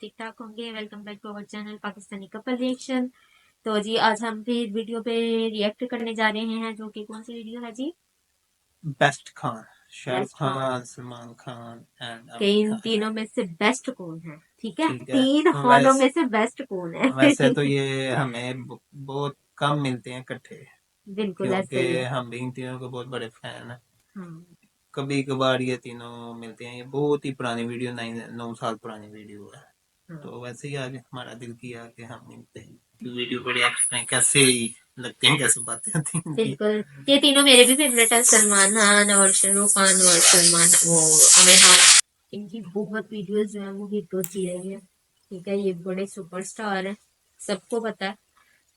ठीक ठाक होंगे। Welcome back to our channel Pakistani couple reaction. तो जी आज हम फिर वीडियो पे रिएक्ट करने जा रहे हैं, जो कि कौन सी वीडियो है जी? Best Khan, Shahrukh best Khan. Khan, Salman Khan and कि आमिर इन खान। तीनों में से बेस्ट कौन है? ठीक है, ठीक है। तीन खानों में से बेस्ट कौन है? वैसे तो ये हमें बहुत कम मिलते हैं इकट्ठे, बिल्कुल ऐसे क्योंकि ही है। हम भी इन तीनों के बहुत बड़े फैन हैं। हाँ। कभी कभार ये तीनों मिलते हैं। ये बहुत ही पुरानी वीडियो, 9 साल पुरानी वीडियो है। हाँ। तो वैसे ही आज हमारा दिल किया कि हम मिलते हैं, वीडियो पर रिएक्ट करें, कैसे लगते हैं, कैसे बातें होती हैं इनकी। बिल्कुल, ये तीनों मेरे भी फेवरेट है, सलमान खान और शाहरुख खान और सलमान वो आमिर खान। इनकी बहुत वीडियोस जो है वो हिट होती रही है। ठीक है, ये बड़े सुपरस्टार हैं, सबको पता है,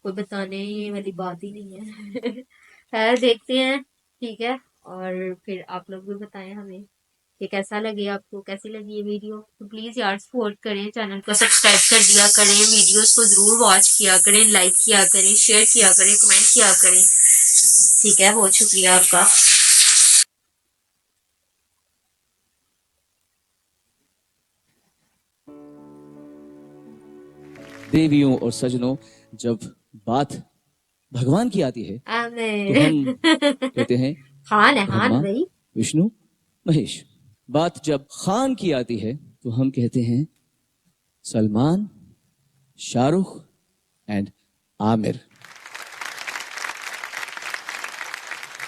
कोई बताने ये वाली बात ही नहीं है। खैर देखते हैं। ठीक है, और फिर आप लोग भी बताएं हमें कि कैसा लगे, आपको कैसी लगी ये वीडियो। तो प्लीज यार सपोर्ट करें, चैनल को सब्सक्राइब कर दिया करें, वीडियोस को जरूर वॉच किया करें, लाइक किया करें, शेयर किया करें, कमेंट किया करें। ठीक है, बहुत शुक्रिया आपका। देवियों और सजनों, जब बात भगवान की आती है तो हम कहते हैं खान है, खान ब्रह्मा, भाई। विष्णु, महेश। बात जब खान की आती है तो हम कहते हैं सलमान, शाहरुख एंड आमिर।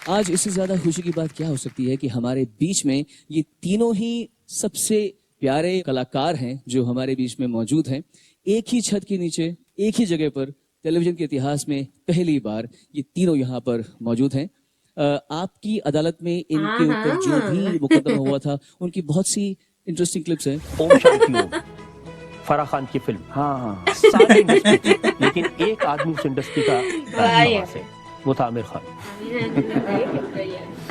आज इससे ज्यादा खुशी की बात क्या हो सकती है कि हमारे बीच में ये तीनों ही सबसे प्यारे कलाकार हैं जो हमारे बीच में मौजूद हैं। एक ही छत के नीचे, एक ही जगह पर टेलीविजन के इतिहास में पहली बार ये तीनों यहाँ पर मौजूद हैं। आपकी अदालत में इनके ऊपर जो भी मुकदमा हुआ था उनकी बहुत सी इंटरेस्टिंग क्लिप्स हैं। ओम शांति ओम, फराह खान की फिल्म। हाँ सारी इंडस्ट्री, लेकिन एक आदमी उस इंडस्ट्री का राजनवाज है, वो था आमिर खान।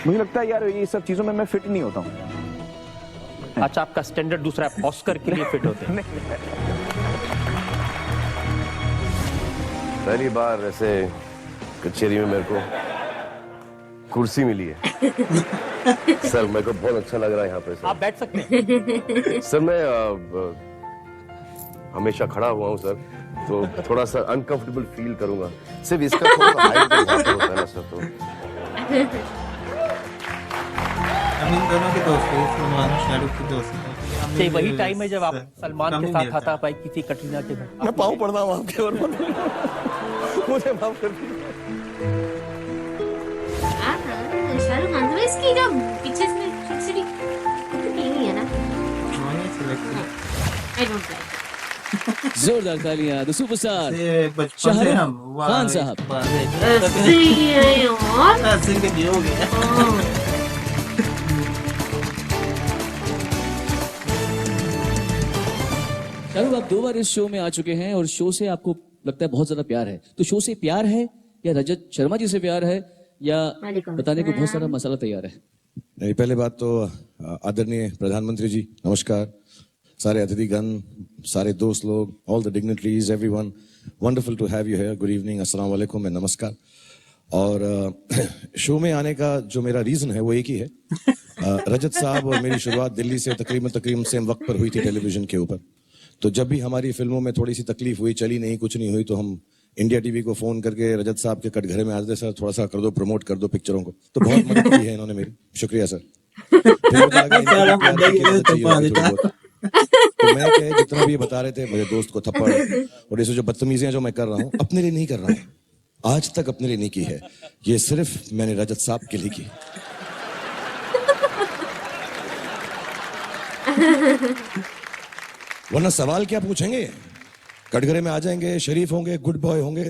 मुझे लगता है यार ये सब चीजों में मैं फिट नहीं होता हूँ। अच्छा, आपका स्टैंडर्ड दूसरा है, ऑस्कर के लिए फिट होते हैं। पहली बार ऐसे कचेरी में मेरे को कुर्सी मिली है। सर मेरे को बहुत अच्छा लग रहा है यहाँ पे। सर आप बैठ सकते हैं। सर मैं हमेशा खड़ा हुआ हूँ सर, तो थोड़ा सा अनकंफर्टेबल फील करूंगा। सिर्फ इसका थोड़ा सा हाइट यहाँ पे होता है ना सर। तो हम इन दोनों के दोस्त हैं, सलमान शाहरुख के दोस्त हैं। ये वही टाइम है जब आप सलमान के साथ हाथापाई की थी कटरीना के घर। मैं पाँव पड़ रहा हूँ आपके, और मुझे माफ कर दीजिए। शाहरुख खान तो इसकी जो पीछे से छोटी छोटी हुई है ना, आई डोंट लाइक। जोरदार तालियां द सुपरस्टार बचपन से हम खान साहब। ऐसे ही है यार। ऐसे के हो गया। शाहरुख, आप 2 बार इस शो में आ चुके हैं और शो से आपको लगता है बहुत ज्यादा प्यार है, तो शो से प्यार है या रजत शर्मा जी से प्यार है, या बताने को बहुत सारा मसाला तैयार है? नहीं, पहले बात तो आदरणीय प्रधानमंत्री जी नमस्कार, सारे अतिथिगण, सारे दोस्त लोग, all the dignitaries, everyone, wonderful to have you here, good evening, अस्सलाम वालेकुम एंड नमस्कार। और शो में आने का जो मेरा रीजन है वो एक ही है। रजत साहब और मेरी शुरुआत दिल्ली से तकरीबन सेम वक्त पर हुई थी टेलीविजन के ऊपर। तो जब भी हमारी फिल्मों में थोड़ी सी तकलीफ हुई, चली नहीं, कुछ नहीं हुई, तो हम इंडिया टीवी को फोन करके रजत साहब के कटघरे में आते, सर थोड़ा सा कर दो, प्रमोट कर दो पिक्चरों को। तो बहुत मदद की है इन्होंने मेरी, शुक्रिया सर। तो मैं कहे जितना भी बता रहे थे मेरे दोस्त को थप्पड़ और ये जो बदतमीजियां जो मैं कर रहा हूँ, अपने लिए नहीं कर रहा हूँ, आज तक अपने लिए नहीं की है, ये सिर्फ मैंने रजत साहब के लिए की। वरना सवाल क्या पूछेंगे, कटघरे में आ जाएंगे, शरीफ होंगे, गुड बॉय होंगे,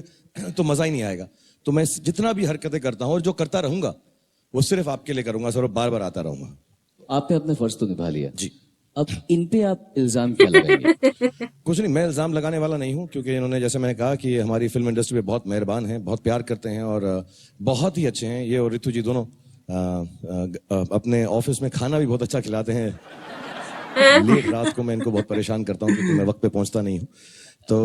तो मजा ही नहीं आएगा। तो मैं जितना भी हरकतें करता हूं और जो करता रहूंगा वो सिर्फ आपके लिए करूंगा सर, और बार बार आता रहूंगा। आपने अपने फर्ज तो निभा लिया जी। अब इन पे आप इल्जाम क्या लगाएंगे? कुछ नहीं, मैं इल्जाम लगाने वाला नहीं हूं, क्योंकि इन्होंने, जैसे मैंने कहा, कि हमारी फिल्म इंडस्ट्री में बहुत मेहरबान हैं, बहुत प्यार करते हैं और बहुत ही अच्छे हैं। ये और रितु जी दोनों अपने ऑफिस में खाना भी बहुत अच्छा खिलाते हैं। लेट रात को मैं इनको बहुत परेशान करता हूं क्योंकि मैं वक्त पे पहुंचता नहीं हूं। तो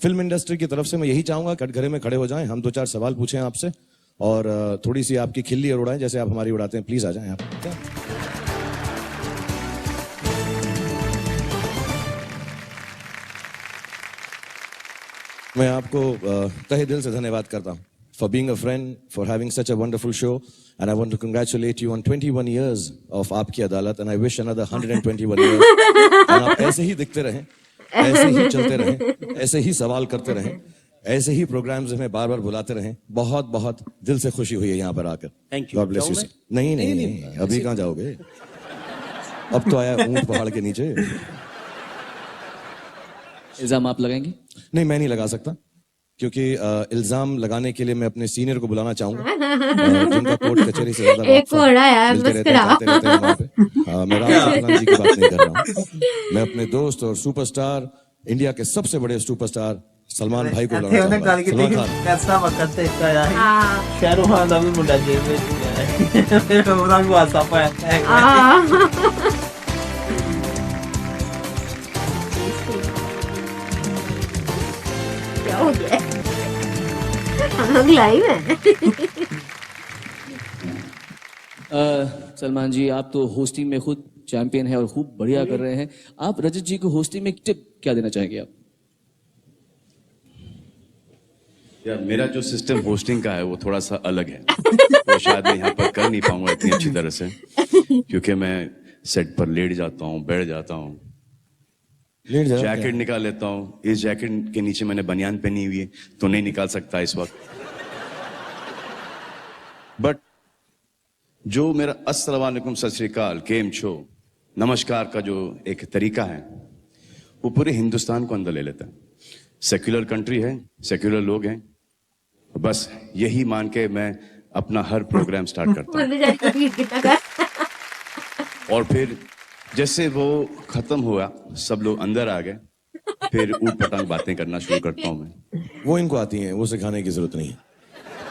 फिल्म इंडस्ट्री की तरफ से मैं यही चाहूंगा, कटघरे में खड़े हो जाएं, हम 2-4 सवाल पूछें आपसे और थोड़ी सी आपकी खिल्ली और उड़ाएं जैसे आप हमारी उड़ाते हैं। प्लीज आ जाएं आप। मैं आपको तहे दिल से धन्यवाद करता हूँ for being a friend, for having such a wonderful show, and I want to congratulate you on 21 years of Aap Ki Adalat, and I wish another 121 years. और आप ऐसे ही दिखते रहें, ऐसे ही चलते रहें, ऐसे ही सवाल करते रहें, ऐसे ही प्रोग्राम्स में बार बार बुलाते रहें। बहुत बहुत दिल से खुशी हुई है यहाँ पर आकर। Thank you. God bless you. जाऊं नहीं नहीं नहीं, अभी कहाँ जाओगे? अब तो आया ऊंट पहाड़ के नीचे। इल्जाम आप लगाएंगे? नहीं, मैं नहीं लगा सकता, क्योंकि इल्जाम लगाने के लिए मैं अपने सीनियर को बुलाना चाहूंगा, जिनका कोर्ट कचहरी से ज्यादा एक घोड़ा यार, मिलते बस रहते हैं, करा। जाते रहते हैं वहाँ पे। मैं राम सुखलान जी की बात नहीं कर रहा हूँ। मैं अपने दोस्त और सुपरस्टार, इंडिया के सबसे बड़े सुपरस्टार सलमान भाई को बुलाना ਉਹਨੇ ਗੱਲ चाहूंगा। ਕੀਤੀ सलमान खान, कैसा वक्त देखा यार हाँ शाहरुख खान ਦਾ ਵੀ ਮੁੰਡਾ ਜੇਲ੍ਹ ਵਿੱਚ ਗਿਆ ਫਿਰ ਉਹਦਾ ਵੀ ਵਾਸਾ ਪਾਇਆ क्या हो गया? हम लोग लाइव हैं। सलमान जी, आप तो होस्टिंग में खुद चैंपियन है और खूब बढ़िया कर रहे हैं। आप रजत जी को होस्टिंग में एक टिप क्या देना चाहेंगे आप? यार मेरा जो सिस्टम होस्टिंग का है वो थोड़ा सा अलग है। वो शायद मैं यहाँ पर कर नहीं पाऊंगा इतनी अच्छी तरह से, क्योंकि मैं सेट पर लेट जाता हूँ, बैठ जाता हूँ, लेट जाओ। जैकेट निकाल लेता हूँ। इस जैकेट के नीचे मैंने बनियान पहनी हुई है तो नहीं निकाल सकता इस वक्त। बट जो मेरा अस्सलाम वालेकुम, सत श्री अकाल, केम छो, नमस्कार का जो एक तरीका है वो पूरे हिंदुस्तान को अंदर ले लेता है। सेक्युलर कंट्री है, सेक्युलर लोग हैं, बस यही मान के मैं अपना हर प्रोग्राम स्टार्ट करता बोलने जाती हूँ कितना का। हूँ। और फिर जैसे वो खत्म हुआ, सब लोग अंदर आ गए, फिर ऊट पटांग बातें करना शुरू करता हूँ मैं। वो इनको आती हैं, वो सिखाने की जरूरत नहीं है।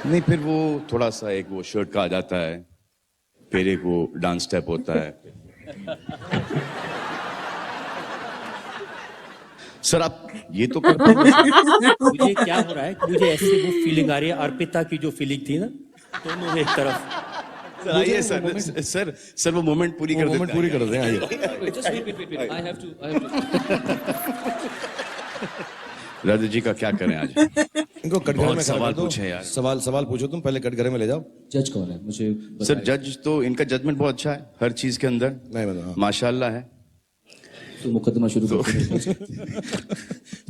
नहीं, फिर वो थोड़ा सा एक वो शर्ट का आ जाता है, फिर एक वो डांस स्टेप होता है। सर आप ये तो कर पाएंगे? मुझे क्या हो रहा है, मुझे ऐसे वो फीलिंग आ रही है, अर्पिता की जो फीलिंग थी ना, दोनों एक तरफ। सर आइए सर वो मोमेंट पूरी कर देते हैं। पूरी कर दें, आइए। I have to. Raju ji का क्या करें आज? इनको कटघरे बहुत में खड़ा सवाल कर दो। पूछे यार। सवाल पूछो तुम, पहले कटघरे में ले जाओ। जज कौन है मुझे सर बताइए। जज तो इनका जजमेंट बहुत अच्छा है हर चीज के अंदर, नहीं बता। माशाल्लाह है। तो मुकदमा शुरू करो।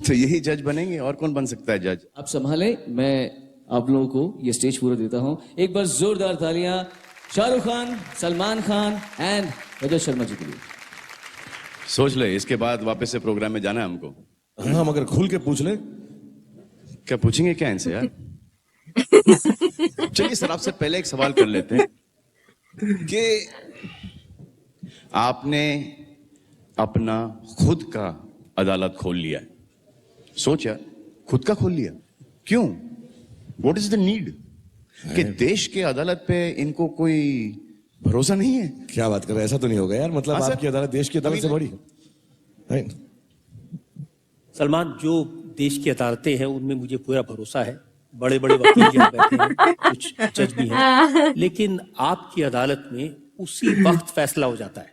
तो यही जज बनेंगे, और कौन बन सकता है जज? आप संभालें, मैं आप लोगों को ये स्टेज पूरा देता हूं। एक बार जोरदार तालियां शाहरुख खान, सलमान खान एंड रजत शर्मा जी के लिए। सोच ले, इसके बाद वापस से प्रोग्राम में जाना है हमको। हाँ, हम अगर खुल के पूछ ले। क्या पूछेंगे क्या इनसे यार? चलिए सर, आपसे पहले एक सवाल कर लेते हैं कि आपने अपना खुद का अदालत खोल लिया है, सोच यार, खुद का खोल लिया, क्यों? What is the need? कि देश के अदालत पे इनको कोई भरोसा नहीं है? क्या बात कर रहे हैं? ऐसा तो नहीं होगा यार, मतलब हाँ, सर। आपकी अदालत देश की अदालत से बड़ी है। Right? सलमान, जो देश की अदालतें हैं उनमें मुझे पूरा भरोसा है। बड़े बड़े वकील यहाँ बैठे हैं, कुछ जज भी हैं, लेकिन आपकी अदालत में उसी वक्त फैसला हो जाता है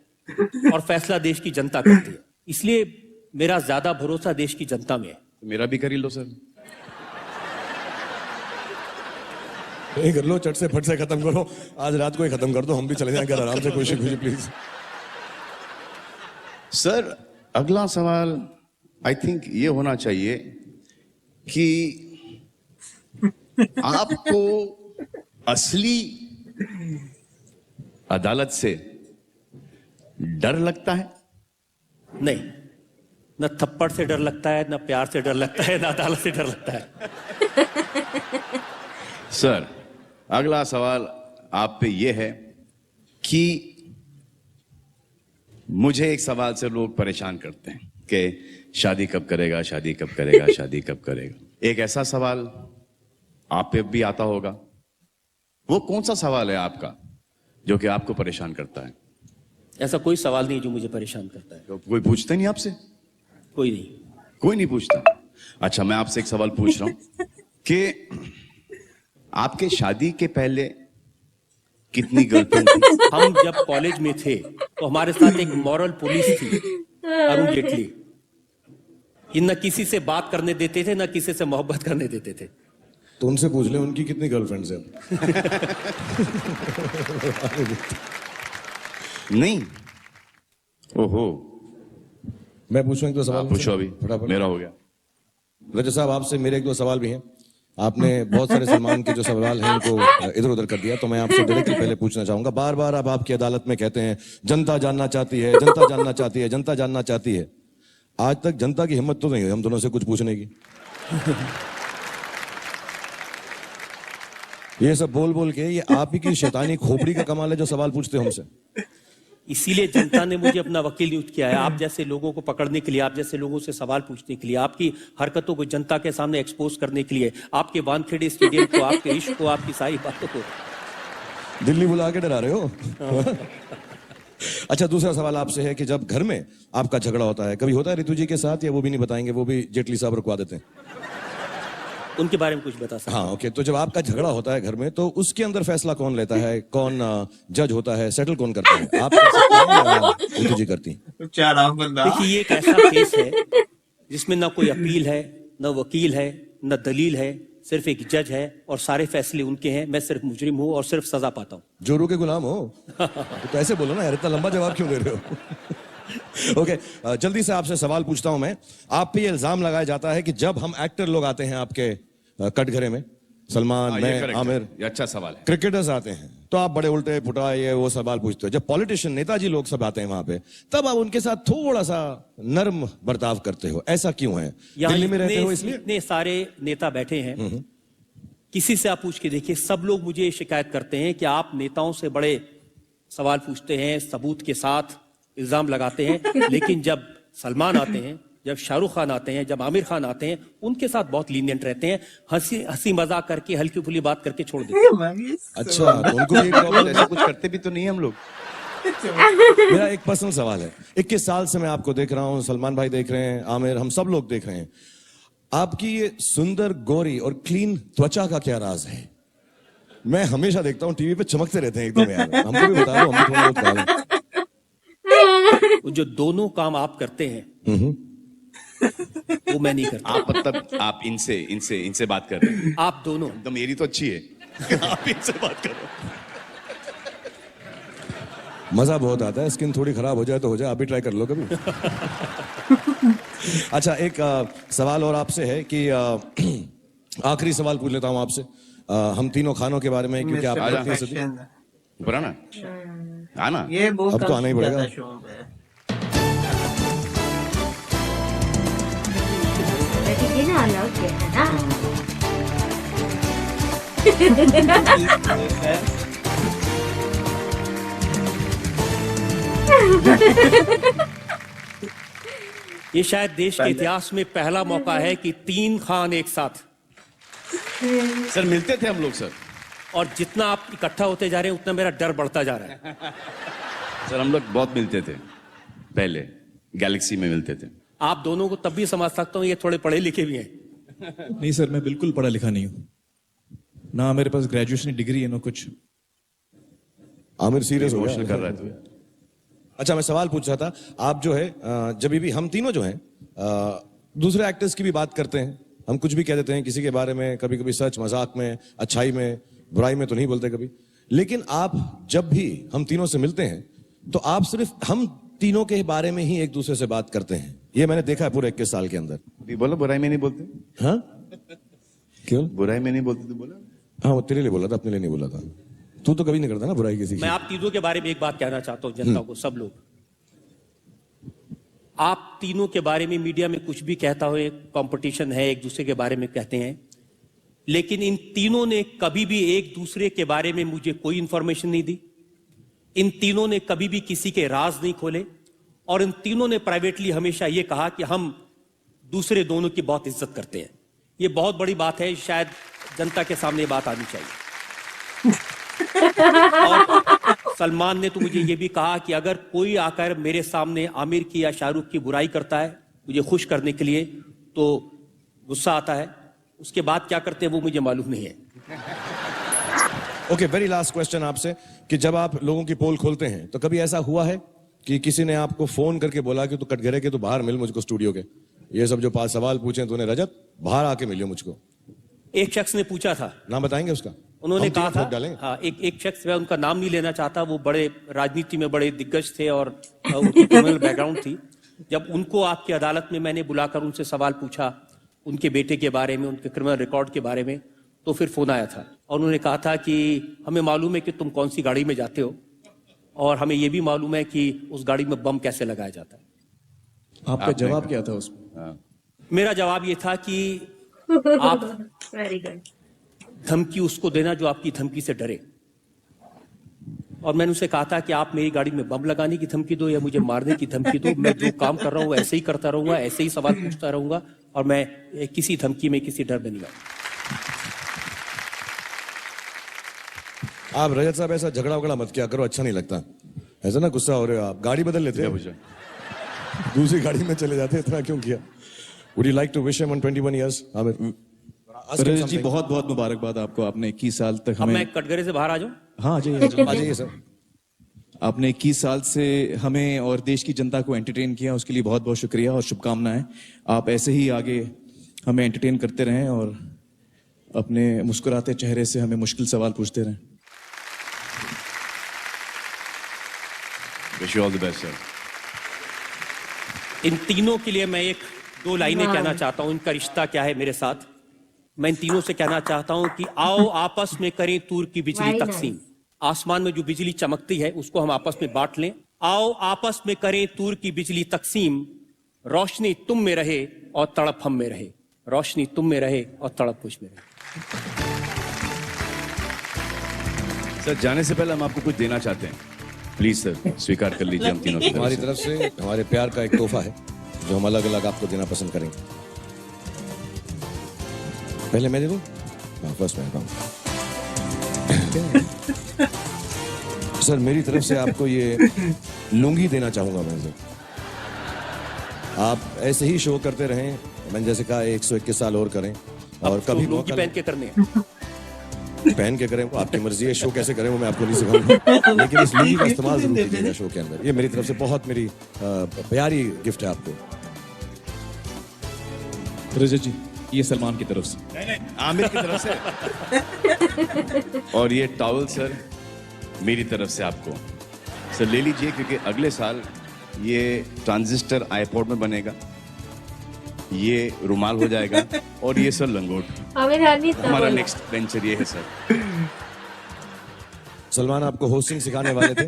और फैसला देश की जनता करती है। इसलिए मेरा ज्यादा भरोसा देश की जनता में है। मेरा भी कर ही लो सर। नहीं कर लो, चट से फट से खत्म करो, आज रात को ही खत्म कर दो, हम भी चले जाएंगे आराम से, खुशी खुशी प्लीज। सर अगला सवाल आई थिंक ये होना चाहिए कि आपको असली अदालत से डर लगता है? नहीं, न थप्पड़ से डर लगता है, न प्यार से डर लगता है, न अदालत से डर लगता है। सर अगला सवाल आप पे ये है कि मुझे एक सवाल से लोग परेशान करते हैं कि शादी कब करेगा, शादी कब करेगा, शादी कब करेगा। एक ऐसा सवाल आप पे भी आता होगा, वो कौन सा सवाल है आपका जो कि आपको परेशान करता है? ऐसा कोई सवाल नहीं जो मुझे परेशान करता है। तो कोई पूछता नहीं आपसे? कोई नहीं। कोई नहीं पूछता? अच्छा, मैं आपसे एक सवाल पूछ रहा हूं कि आपके शादी के पहले कितनी गर्लफ्रेंड थी? हम जब कॉलेज में थे तो हमारे साथ एक मॉरल पुलिस थी, अरुण जेटली। कि न किसी से बात करने देते थे न किसी से मोहब्बत करने देते थे। तो उनसे पूछ लें उनकी कितनी गर्लफ्रेंड्स हैं। नहीं, ओहो, मैं पूछूं एक दो सवाल? आप पूछो अभी, फटाफट। मेरा हो गया। रजत साहब, आपसे मेरे एक दो सवाल भी हैं। आपने बहुत सारे सलमान के जो सवाल हैं उनको इधर उधर कर दिया, तो मैं आपसे डायरेक्टली पहले पूछना चाहूंगा। बार बार अब आपकी अदालत में कहते हैं जनता जानना चाहती है, जनता जानना चाहती है, जनता जानना चाहती है। आज तक जनता की हिम्मत तो नहीं हुई हम दोनों से कुछ पूछने की। ये सब बोल बोल के ये आप ही की शैतानी खोपड़ी का कमाल है जो सवाल पूछते हो हमसे। इसीलिए जनता ने मुझे अपना वकील नियुक्त किया है, आप जैसे लोगों को पकड़ने के लिए, आप जैसे लोगों से सवाल पूछने के लिए, आपकी हरकतों को जनता के सामने एक्सपोज करने के लिए, आपके वानखेड़े स्टेडियम को, आपके इश्क को, आपकी सारी बातों को। दिल्ली बुला के डरा रहे हो। अच्छा, दूसरा सवाल आपसे है कि जब घर में आपका झगड़ा होता है, कभी होता है ऋतु जी के साथ, या वो भी नहीं बताएंगे, वो भी जेटली साहब रुकवा देते हैं? उनके बारे में कुछ बता सकते? हाँ, ओके। तो जब आपका झगड़ा होता है घर में, तो उसके अंदर फैसला कौन लेता है, कौन जज होता है, सेटल कौन करता है? आप कर सकते हैं या ऋतु जी करती? चार आम बंदा। देखिए, ये एक ऐसा केस है जिसमें ना कोई अपील है, न वकील है, न दलील है, सिर्फ एक जज है और सारे फैसले उनके हैं। मैं सिर्फ मुजरिम हूं और सिर्फ सजा पाता हूं। जोरू के गुलाम हो? तो ऐसे बोलो ना यार, इतना लंबा जवाब क्यों दे रहे हो? ओके, जल्दी से आपसे सवाल पूछता हूं मैं। आप पे ये इल्जाम लगाया जाता है कि जब हम एक्टर लोग आते हैं आपके कटघरे में, सलमान, मैं, आमिर, ये अच्छा सवाल है। क्रिकेटर्स आते हैं, तो आप बड़े उल्टे पुटा ये वो सवाल पूछते हो। जब पॉलिटिशियन, नेताजी लोग सब आते हैं वहां पे, तब आप उनके साथ थोड़ा सा नर्म बर्ताव करते हो। ऐसा क्यों है? दिल्ली में रहते हो इसलिए? इतने सारे नेता बैठे हैं, किसी से आप पूछ के देखिए, सब लोग मुझे शिकायत करते हैं कि आप नेताओं से बड़े सवाल पूछते हैं, सबूत के साथ इल्जाम लगाते हैं, लेकिन जब सलमान आते हैं, जब शाहरुख खान आते हैं, जब आमिर खान आते हैं, उनके साथ बहुत लीनियंट रहते हैं, हंसी मजाक करके, हल्की फुल्की बात करके छोड़ देते हैं। अच्छा, तो उनको भी प्रॉब्लम ऐसा कुछ करते भी तो नहीं हम लोग। मेरा एक पर्सनल सवाल है। 21 साल से मैं आपको देख रहा हूं, सलमान भाई देख रहे हैं, आमिर, हम सब लोग देख रहे हैं। आपकी ये सुंदर, गोरी और क्लीन त्वचा का क्या राज है? मैं हमेशा देखता हूं टीवी पे चमकते रहते हैं एकदम यार। हमको भी बता दो, हम भी थोड़ा बहुत करा लें। वो जो दोनों काम आप करते हैं वो मैं नहीं करता। आप मतलब आप इनसे बात कर रहे हैं? आप दोनों। तो मेरी तो अच्छी है। आप इनसे बात करो। मजा बहुत आता है। स्किन थोड़ी खराब हो जाए तो हो जाए, आप भी ट्राई कर लो कभी। अच्छा, एक सवाल और आपसे है कि आखिरी सवाल पूछ लेता हूं आपसे। हम तीनों खानों के बारे में, क्योंकि आप ऊपर आना, आना। ये बहुत अब तो आना ही पड़ेगा। ज्यादा शौक है। ठीक है ना, अलग है ना। ये शायद देश के इतिहास में पहला मौका है कि 3 खान एक साथ। सर मिलते थे हम लोग सर, और जितना आप इकट्ठा होते जा रहे हैं उतना मेरा डर बढ़ता जा रहा है। सर हम लोग बहुत मिलते थे पहले, गैलेक्सी में मिलते थे। आप दोनों को तब भी समझ सकता हूँ, ये थोड़े पढ़े लिखे भी हैं। नहीं सर, मैं बिल्कुल पढ़ा लिखा नहीं हूँ, ना मेरे पास ग्रेजुएशन डिग्री है ना कुछ। आमिर सीरियस हो गया कर रहा है तू। अच्छा, मैं सवाल पूछ रहा था, आप जो है जब भी हम तीनों जो हैं दूसरे एक्टर्स की भी बात करते हैं, हम कुछ भी कह देते हैं किसी के बारे में, कभी कभी सच मजाक में, अच्छाई में, बुराई में तो नहीं बोलते कभी। लेकिन आप जब भी हम तीनों से मिलते हैं तो आप सिर्फ हम तीनों के बारे में ही एक दूसरे से बात करते हैं। ये मैंने देखा है पूरे 21 साल के अंदर। भी बोला बुराई में नहीं बोलते। हाँ, क्यों? बुराई में नहीं बोलते तो बोला। हाँ, वो तेरे लिए बोला था, अपने लिए नहीं बोला था। तू तो कभी नहीं करता ना बुराई किसी की। मैं आप तीनों के बारे में एक बात कहना चाहता हूँ जनता को, सब लोग। आप तीनों के बारे में मीडिया में कुछ भी कहता हो, एक कंपटीशन है, एक दूसरे के बारे में कहते हैं, लेकिन इन तीनों ने कभी भी एक दूसरे के बारे में मुझे कोई इंफॉर्मेशन नहीं दी। इन तीनों ने कभी भी किसी के राज नहीं खोले, और इन तीनों ने प्राइवेटली हमेशा यह कहा कि हम दूसरे दोनों की बहुत इज्जत करते हैं। ये बहुत बड़ी बात है, शायद जनता के सामने ये बात आनी चाहिए। और सलमान ने तो मुझे ये भी कहा कि अगर कोई आकर मेरे सामने आमिर की या शाहरुख की बुराई करता है मुझे खुश करने के लिए, तो गुस्सा आता है, उसके बाद क्या करते हैं वो मुझे मालूम नहीं है। ओके, वेरी लास्ट क्वेश्चन आपसे कि जब आप लोगों की पोल खोलते हैं तो कभी ऐसा हुआ है कि किसी ने आपको फोन करके बोला कि तू कटघरे के तो बाहर मिल मुझको स्टूडियो के, ये सब जो 5 सवाल पूछे तूने रजत, बाहर आके मिलियो मुझको। एक शख्स ने पूछा था, नाम बताएंगे उसका? उन्होंने हम कहा तीनों था, ठोक डालेंगे। हाँ, एक शख्स, मैं उनका नाम नहीं लेना चाहता, वो बड़े राजनीति में बड़े दिग्गज थे और उनकी क्रिमिनल बैकग्राउंड थी। जब उनको आपकी अदालत में मैंने बुलाकर उनसे सवाल पूछा उनके बेटे के बारे में, उनके क्रिमिनल रिकॉर्ड के बारे में, तो फिर फोन आया था और उन्होंने कहा था कि हमें मालूम है कि तुम कौन सी गाड़ी में जाते हो और हमें यह भी मालूम है कि उस गाड़ी में बम कैसे लगाया जाता है। आपका जवाब क्या था उसमें? मेरा जवाब ये था कि आप वेरी गुड। धमकी उसको देना जो आपकी धमकी से डरे। और मैंने उसे कहा था कि आप मेरी गाड़ी में बम लगाने की धमकी दो या मुझे मारने की धमकी दो, मैं जो काम कर रहा हूं ऐसे ही करता रहूंगा, ऐसे ही सवाल पूछता रहूंगा और मैं किसी धमकी में, किसी डर में नहीं आऊंगा। आप रजत साहब ऐसा झगड़ा वगड़ा मत किया करो, अच्छा नहीं लगता। ऐसा ना गुस्सा हो रहे हो आप, गाड़ी बदल लेते हैं, दूसरी गाड़ी में चले जाते, इतना क्यों किया? Would you like to wish him on 21 years? रजत जी बहुत बहुत मुबारकबाद आपको, आपने 21 साल तक अब हमें। मैं कटघरे से बाहर आ जाऊं? हाँ, आ जाइए सर। आपने 21 साल से हमें और देश की जनता को एंटरटेन किया, उसके लिए बहुत बहुत शुक्रिया और शुभकामनाएं। आप ऐसे ही आगे हमें एंटरटेन करते रहें और अपने मुस्कुराते चेहरे से हमें मुश्किल सवाल पूछते रहें। Wish you all the best sir. इन तीनों के लिए मैं दो लाइनें कहना चाहता हूं। इनका रिश्ता क्या है मेरे साथ? मैं इन तीनों से कहना चाहता हूं कि आओ आपस में करें तूर की बिजली Very तकसीम। आसमान में जो बिजली चमकती है उसको हम आपस में बांट लें। आओ आपस में करें तूर की बिजली तकसीम, रोशनी तुम में रहे और तड़प हम में रहे, रोशनी तुम में रहे और तड़प मुझ में रहे। सर जाने से पहले हम आपको कुछ देना चाहते हैं, प्लीज सर स्वीकार कर लीजिए हम तीनों की हमारी तरफ से हमारे प्यार का एक तोहफा है जो हम अलग अलग आपको देना पसंद करेंगे। पहले मैं दे दूं? हाँ, फर्स्ट मैं दूं। सर मेरी तरफ से आपको ये लुंगी देना चाहूंगा मैं सर। आप ऐसे ही शो करते रहें, मैंने जैसे कहा 121 साल और करें और तो कभी लुंगी मौका पहन के करने हैं। पहन के करें, वो आपकी मर्जी है। शो कैसे करें वो मैं आपको नहीं सिखाऊंगा, लेकिन इस लुंगी का इस्तेमाल जरूर कीजिएगा शो के अंदर। ये मेरी तरफ से बहुत मेरी प्यारी गिफ्ट है आपको। रजत जी ये सलमान की तरफ से। नहीं आमिर की तरफ से। और ये टॉवल सर मेरी तरफ से आपको सर ले लीजिए, क्योंकि अगले साल ये ट्रांजिस्टर आईपॉड में बनेगा, ये रुमाल हो जाएगा और ये सर लंगोट। हमारा नेक्स्ट वेंचर ये है सर। सलमान आपको होस्टिंग सिखाने वाले थे।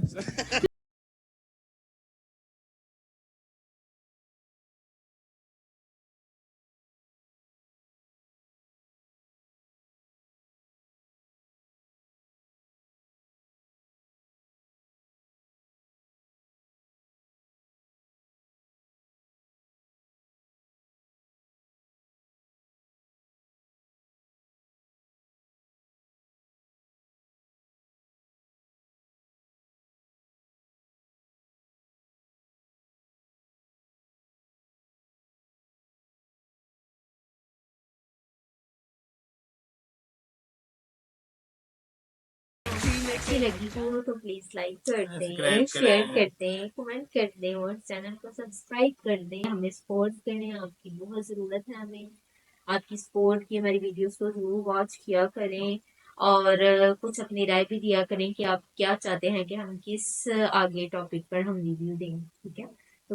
अच्छी लगी हो तो प्लीज लाइक कर दें, सब्सक्राइब शेयर करें। कर दें, कमेंट कर दें और चैनल को सब्सक्राइब कर दें। हमें सपोर्ट करें, आपकी बहुत ज़रूरत है हमें आपकी सपोर्ट की। हमारी वीडियोस को ज़रूर वॉच किया करें और कुछ अपनी राय भी दिया करें कि आप क्या चाहते हैं कि हम किस आगे टॉपिक पर हम रिव्यू दें। ठीक है।